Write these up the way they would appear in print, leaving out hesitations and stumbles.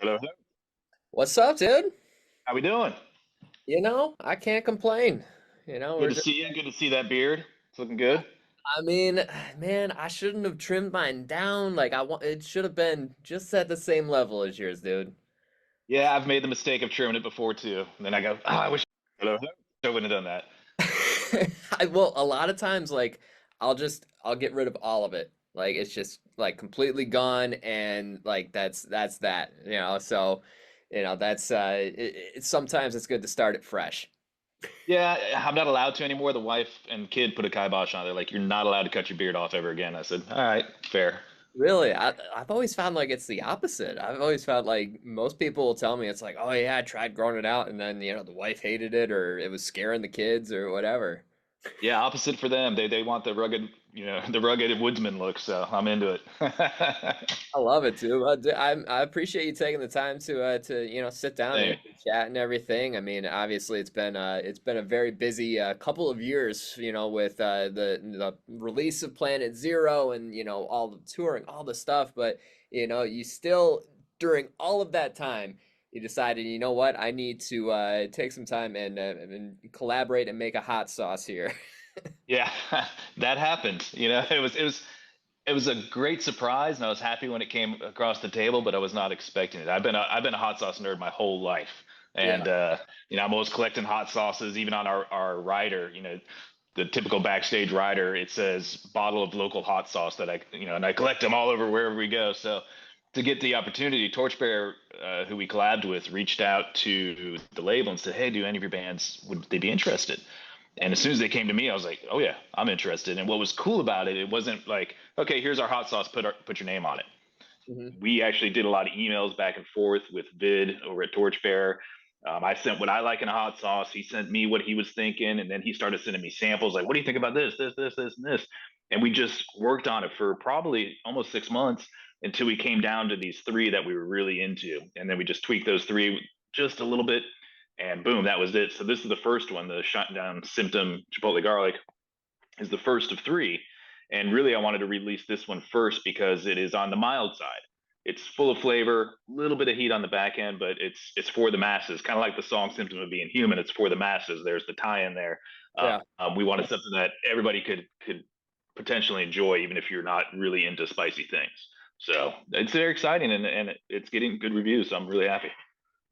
Hello, hello. What's up, dude? How we doing? I can't complain. Good We're to just, see you. Good to see that beard. It's looking good. I mean, man, I shouldn't have trimmed mine down. Like it should have been just at the same level as yours, dude. Yeah, I've made the mistake of trimming it before too. And then I go, I wish. Hello, hello. I wouldn't have done that. Well, a lot of times, like, I'll get rid of all of it. Like, it's just like completely gone, and like that's that. So, that's sometimes it's good to start it fresh. Yeah, I'm not allowed to anymore. The wife and kid put a kibosh on it. They're like, you're not allowed to cut your beard off ever again. I said, all right, fair. Really, I've always found like it's the opposite. I've always found like most people will tell me it's like, oh yeah, I tried growing it out, and then the wife hated it, or it was scaring the kids, or whatever. Yeah, opposite for them. They want the rugged, the rugged woodsman look. So I'm into it. I love it too. I appreciate you taking the time to sit down and Same. chat and everything. I mean, obviously it's been a very busy couple of years, with the release of Planet Zero and all the touring, all the stuff. But you still during all of that time, you decided, you know what, I need to take some time and collaborate and make a hot sauce here. Yeah, that happened. It was a great surprise, and I was happy when it came across the table, but I was not expecting it. I've been a hot sauce nerd my whole life, Yeah. and I'm always collecting hot sauces. Even on our rider, the typical backstage rider, it says bottle of local hot sauce that and I collect them all over wherever we go. So to get the opportunity, Torchbearer, who we collabed with, reached out to the label and said, "Hey, do any of your bands would they be interested?" And as soon as they came to me, I was like, "Oh yeah, I'm interested." And what was cool about it, it wasn't like, "Okay, here's our hot sauce. Put your name on it." Hmm. We actually did a lot of emails back and forth with Vid over at Torchbearer. I sent what I like in a hot sauce. He sent me what he was thinking, and then he started sending me samples. Like, "What do you think about this, and this?" And we just worked on it for probably almost 6 months until we came down to these three that we were really into, and then we just tweaked those three just a little bit, and boom, that was it. So this is the first one, the Shinedown Symptom Chipotle Garlic is the first of three. And really, I wanted to release this one first because it is on the mild side. It's full of flavor, a little bit of heat on the back end, but it's for the masses. Kind of like the song "Symptom of Being Human." It's for the masses. There's the tie-in there. Yeah. We wanted something that everybody could potentially enjoy, even if you're not really into spicy things. So it's very exciting, and it's getting good reviews. So I'm really happy.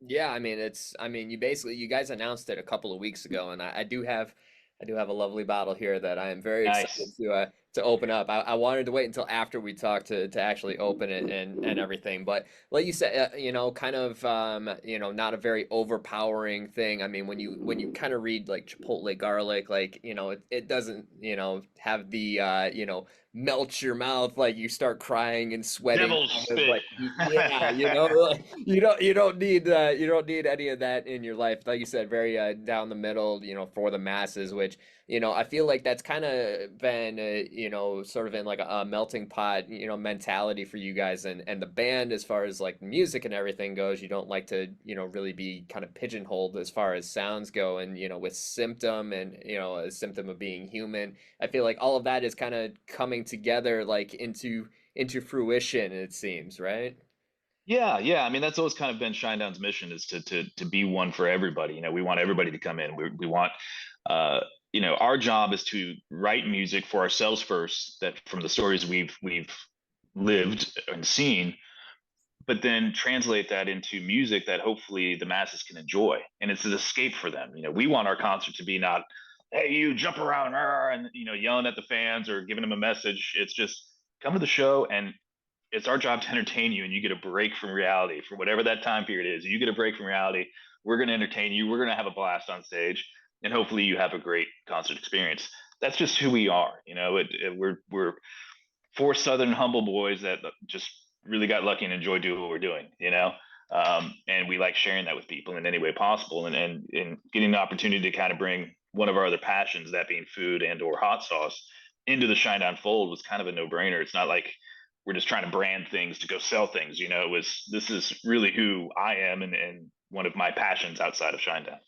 Yeah, I mean, you guys announced it a couple of weeks ago, and I do have a lovely bottle here that I am very excited Nice. to open up. I wanted to wait until after we talked to actually open it and everything, but like you said, kind of, not a very overpowering thing. I mean, when you kind of read like Chipotle garlic, like, it doesn't, have the, melt your mouth, like you start crying and sweating, Devil's kind of spit. like, yeah, like, you don't need any of that in your life. Like you said, very down the middle, for the masses, which, I feel like that's kind of been, sort of in like a melting pot, mentality for you guys, and the band, as far as like music and everything goes, you don't like to, really be kind of pigeonholed as far as sounds go. And, with Symptom and, a symptom of being human, I feel like all of that is kind of coming together like into fruition, it seems, right? Yeah, yeah. I mean, that's always kind of been Shinedown's mission is to be one for everybody. We want everybody to come in. We want uh our job is to write music for ourselves first, that from the stories we've lived and seen, but then translate that into music that hopefully the masses can enjoy. And it's an escape for them. We want our concert to be not, "Hey, you jump around," and yelling at the fans or giving them a message. It's just come to the show, and it's our job to entertain you, and you get a break from reality for whatever that time period is. You get a break from reality. We're going to entertain you. We're going to have a blast on stage, and hopefully you have a great concert experience. That's just who we are. We're four Southern humble boys that just really got lucky and enjoy doing what we're doing. And we like sharing that with people in any way possible, and getting the opportunity to kind of bring one of our other passions, that being food and or hot sauce, into the Shinedown fold was kind of a no brainer. It's not like we're just trying to brand things to go sell things. This is really who I am, and one of my passions outside of Shinedown.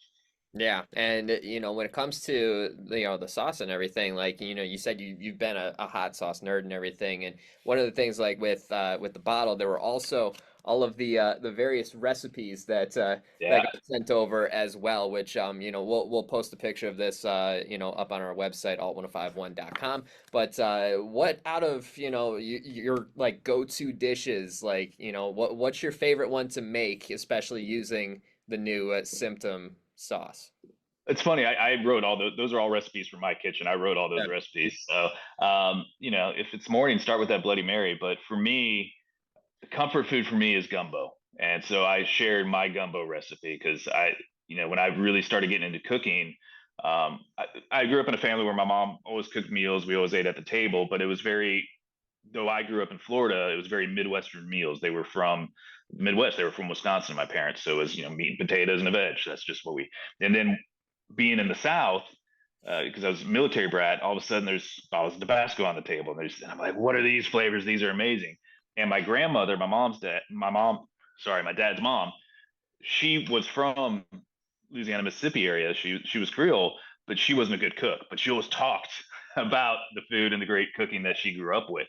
Yeah, and when it comes to the sauce and everything, like you said you've been a hot sauce nerd and everything, and one of the things like with the bottle, there were also all of the various recipes that Yeah. got sent over as well, which we'll post a picture of this up on our website alt1051.com. But what out of your like go-to dishes, like what's your favorite one to make, especially using the new Symptom sauce? It's funny. I wrote all those are all recipes from my kitchen. I wrote all those Yeah. recipes. So, if it's morning, start with that Bloody Mary. But for me, the comfort food for me is gumbo. And so I shared my gumbo recipe because when I really started getting into cooking, I grew up in a family where my mom always cooked meals. We always ate at the table, but it was though I grew up in Florida, it was very Midwestern meals. They were from the Midwest. They were from Wisconsin, my parents. So it was, meat and potatoes and a veg. That's just and then being in the South, because I was a military brat, all of a sudden there's bottles of Tabasco on the table. And I'm like, what are these flavors? These are amazing. And my grandmother, my dad's mom, she was from Louisiana, Mississippi area. She was Creole, but she wasn't a good cook. But she always talked about the food and the great cooking that she grew up with.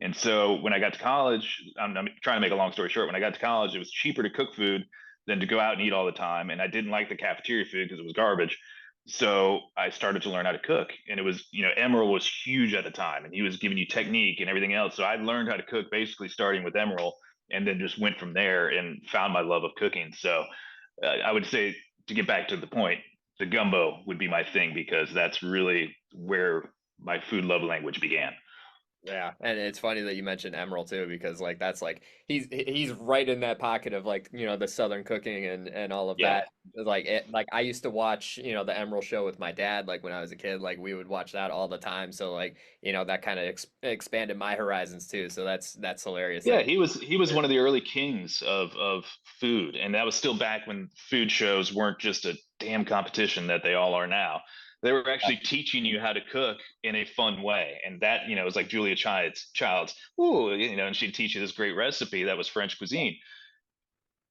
And so when I got to college, I'm trying to make a long story short. When I got to college, it was cheaper to cook food than to go out and eat all the time. And I didn't like the cafeteria food because it was garbage. So I started to learn how to cook. And it was, Emeril was huge at the time and he was giving you technique and everything else. So I learned how to cook basically starting with Emeril and then just went from there and found my love of cooking. So I would say, to get back to the point, the gumbo would be my thing because that's really where my food love language began. Yeah, and it's funny that you mentioned Emerald too, because like that's like he's right in that pocket of like the Southern cooking and all of Yeah. that. Like I used to watch the Emerald show with my dad like when I was a kid. Like we would watch that all the time. So like that kind of expanded my horizons too. So that's hilarious. Yeah, That he was one of the early kings of food, and that was still back when food shows weren't just a damn competition that they all are now. They were actually teaching you how to cook in a fun way, and that was like Julia Child's, ooh, and she'd teach you this great recipe that was French cuisine.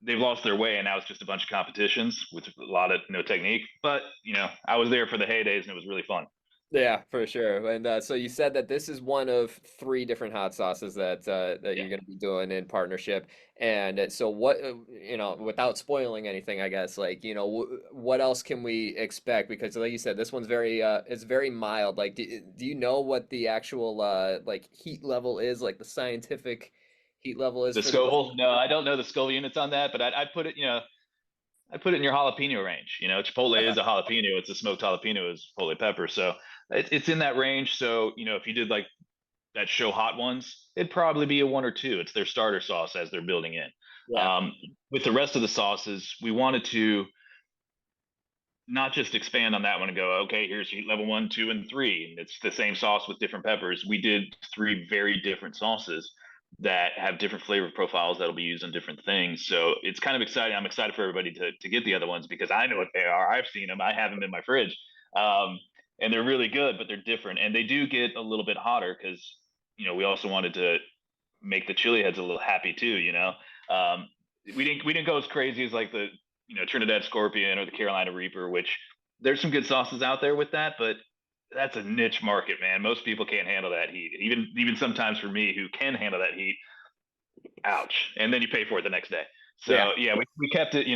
They've lost their way, and now it's just a bunch of competitions with a lot of no technique. But I was there for the heydays, and it was really fun. Yeah, for sure. And so you said that this is one of three different hot sauces that Yeah. you're going to be doing in partnership. And so what, without spoiling anything, I guess, like, what else can we expect? Because like you said, this one's it's very mild. Like, do you know what the actual like heat level is, like the scientific heat level is The for this? Scoville? No, I don't know the Scoville units on that, but I'd put it, I put it in your jalapeno range. Chipotle Okay. is a jalapeno. It's a smoked jalapeno is chipotle pepper. So it's in that range. So, if you did like that show Hot Ones, it'd probably be a one or two. It's their starter sauce as they're building in. Yeah. With the rest of the sauces, we wanted to not just expand on that one and go, okay, here's heat level one, two, and three. And it's the same sauce with different peppers. We did three very different sauces that have different flavor profiles that'll be used on different things. So it's kind of exciting. I'm excited for everybody to get the other ones because I know what they are. I've seen them. I have them in my fridge. And they're really good, but they're different. And they do get a little bit hotter because, we also wanted to make the chili heads a little happy too, we didn't go as crazy as like the Trinidad Scorpion or the Carolina Reaper, which there's some good sauces out there with that, but that's a niche market, man. Most people can't handle that heat. Even sometimes for me who can handle that heat, ouch. And then you pay for it the next day. Yeah. So yeah, we kept it,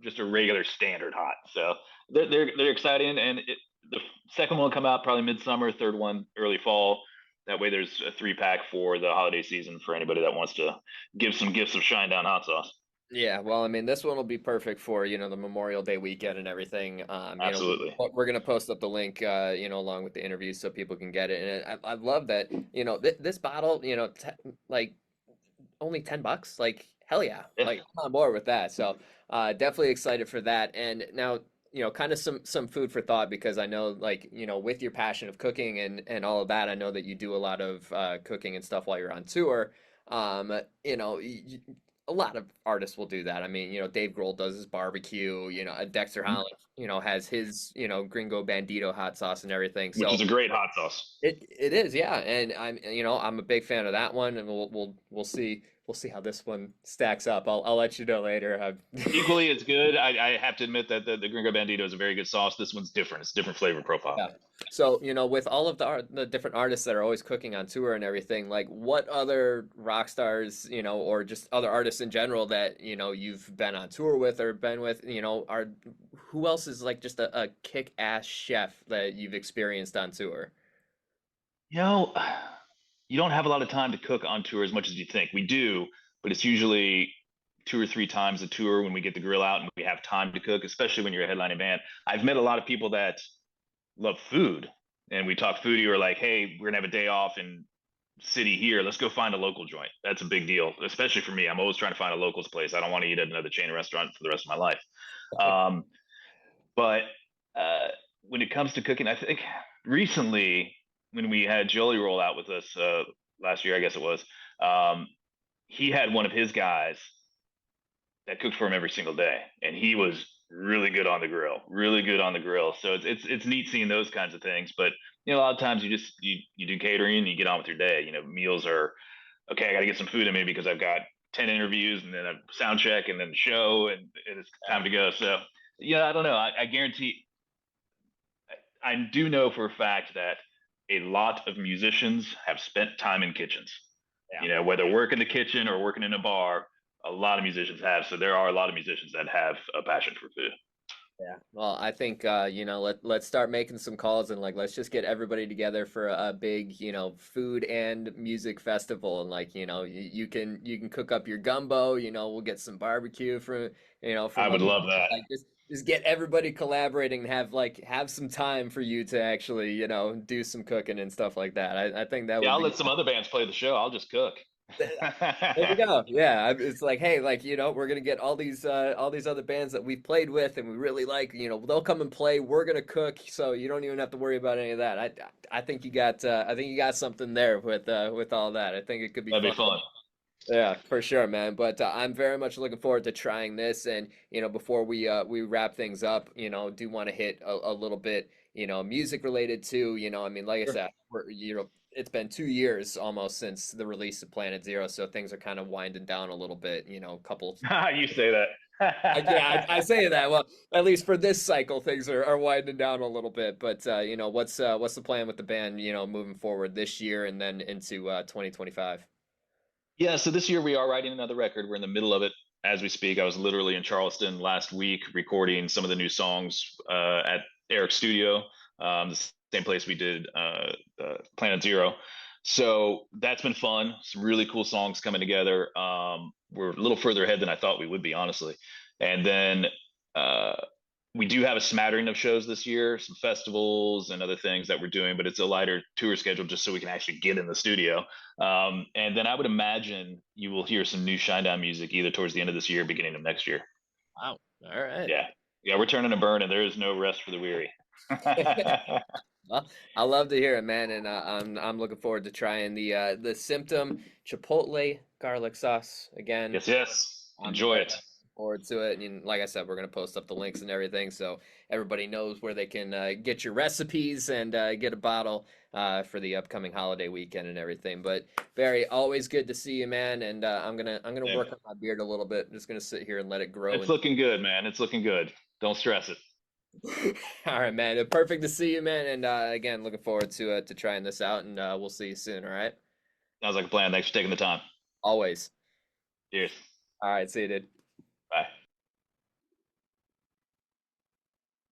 just a regular standard hot. So they're exciting, and the second one will come out probably midsummer, third one early fall. That way, there's a 3-pack for the holiday season for anybody that wants to give some gifts of Shinedown hot sauce. Yeah, well, I mean, this one will be perfect for, the Memorial Day weekend and everything. Absolutely. We're gonna post up the link, along with the interview so people can get it. And I love that, th this bottle, like only $10. Like, hell yeah, Yeah. like I'm on board with that. So, definitely excited for that. And now, kind of some food for thought because I know, like, with your passion of cooking and all of that, I know that you do a lot of cooking and stuff while you're on tour. Um, a lot of artists will do that. I mean, Dave Grohl does his barbecue, Dexter Mhm. Holland, has his, Gringo Bandito hot sauce and everything. Which So is a great hot sauce. it is, yeah. And I'm a big fan of that one and we'll see how this one stacks up. I'll let you know later. Equally as good. I have to admit that the Gringo Bandito is a very good sauce. This one's different. It's a different flavor profile. Yeah. So, with all of the different artists that are always cooking on tour and everything, like what other rock stars, or just other artists in general that, you've been on tour with or been with, who else is like just a kick-ass chef that you've experienced on tour? You know, you don't have a lot of time to cook on tour as much as you think. We do, but it's usually two or three times a tour when we get the grill out and we have time to cook, especially when you're a headlining band. I've met a lot of people that love food, and we talk foodie or like, hey, we're gonna have a day off in city here. Let's go find a local joint. That's a big deal, especially for me. I'm always trying to find a locals place. I don't want to eat at another chain restaurant for the rest of my life. Um, but uh, when it comes to cooking, I think recently when we had Jolie roll out with us last year, I guess it was, um, he had one of his guys that cooked for him every single day, and he was really good on the grill, really good on the grill. So it's neat seeing those kinds of things. But a lot of times you do catering and you get on with your day. Meals are okay. I got to get some food in me because I've got 10 interviews and then a sound check and then the show and it's time to go. So yeah, I don't know. I guarantee I do know for a fact that a lot of musicians have spent time in kitchens. Yeah. Whether working in the kitchen or working in a bar, a lot of musicians have. So there are a lot of musicians that have a passion for food. Yeah. Well, I think let's start making some calls and like let's just get everybody together for a big, food and music festival and like, you can cook up your gumbo, we'll get some barbecue I from would other love people. that. Like just get everybody collaborating and have some time for you to actually, do some cooking and stuff like that. I think that Yeah, would I'll be let some other bands play the show. I'll just cook. there you go. Yeah, it's like, hey, like we're gonna get all these other bands that we've played with and we really like. They'll come and play. We're gonna cook, so you don't even have to worry about any of that. I think you got something there with all that. I think it could be That'd be fun. fun. Yeah, for sure, man. But I'm very much looking forward to trying this. And before we wrap things up, do want to hit a little bit, music related too. I mean, like I Sure. said, it's been 2 years almost since the release of Planet Zero, so things are kind of winding down a little bit. Couple. You say Yeah, I that. say that. Well, at least for this cycle, things are winding down a little bit. But what's the plan with the band? Moving forward this year and then into 2025. Yeah, so this year we are writing another record. We're in the middle of it as we speak. I was literally in Charleston last week recording some of the new songs at Eric's studio, the same place we did Planet Zero. So that's been fun. Some really cool songs coming together. We're a little further ahead than I thought we would be, honestly. And then uh, we do have a smattering of shows this year, some festivals and other things that we're doing, but it's a lighter tour schedule just so we can actually get in the studio. And then I would imagine you will hear some new Shinedown music either towards the end of this year, beginning of next year. Wow. All right. Yeah. Yeah, we're turning to burn and there is no rest for the weary. Well, I love to hear it, man, and I'm looking forward to trying the Symptom Chipotle Garlic Sauce again. Yes, yes. I'm Enjoy very it. much looking forward to it, and like I said, we're gonna post up the links and everything, so everybody knows where they can get your recipes and get a bottle for the upcoming holiday weekend and everything. But Barry, always good to see you, man, and I'm gonna Yeah. work on my beard a little bit. I'm just gonna sit here and let it grow. It's looking good, man. It's looking good. Don't stress it. All right, man. Perfect to see you, man. And again, looking forward to trying this out, and we'll see you soon. All right. Sounds like a plan. Thanks for taking the time. Always. Cheers. All right. See you, dude. Bye.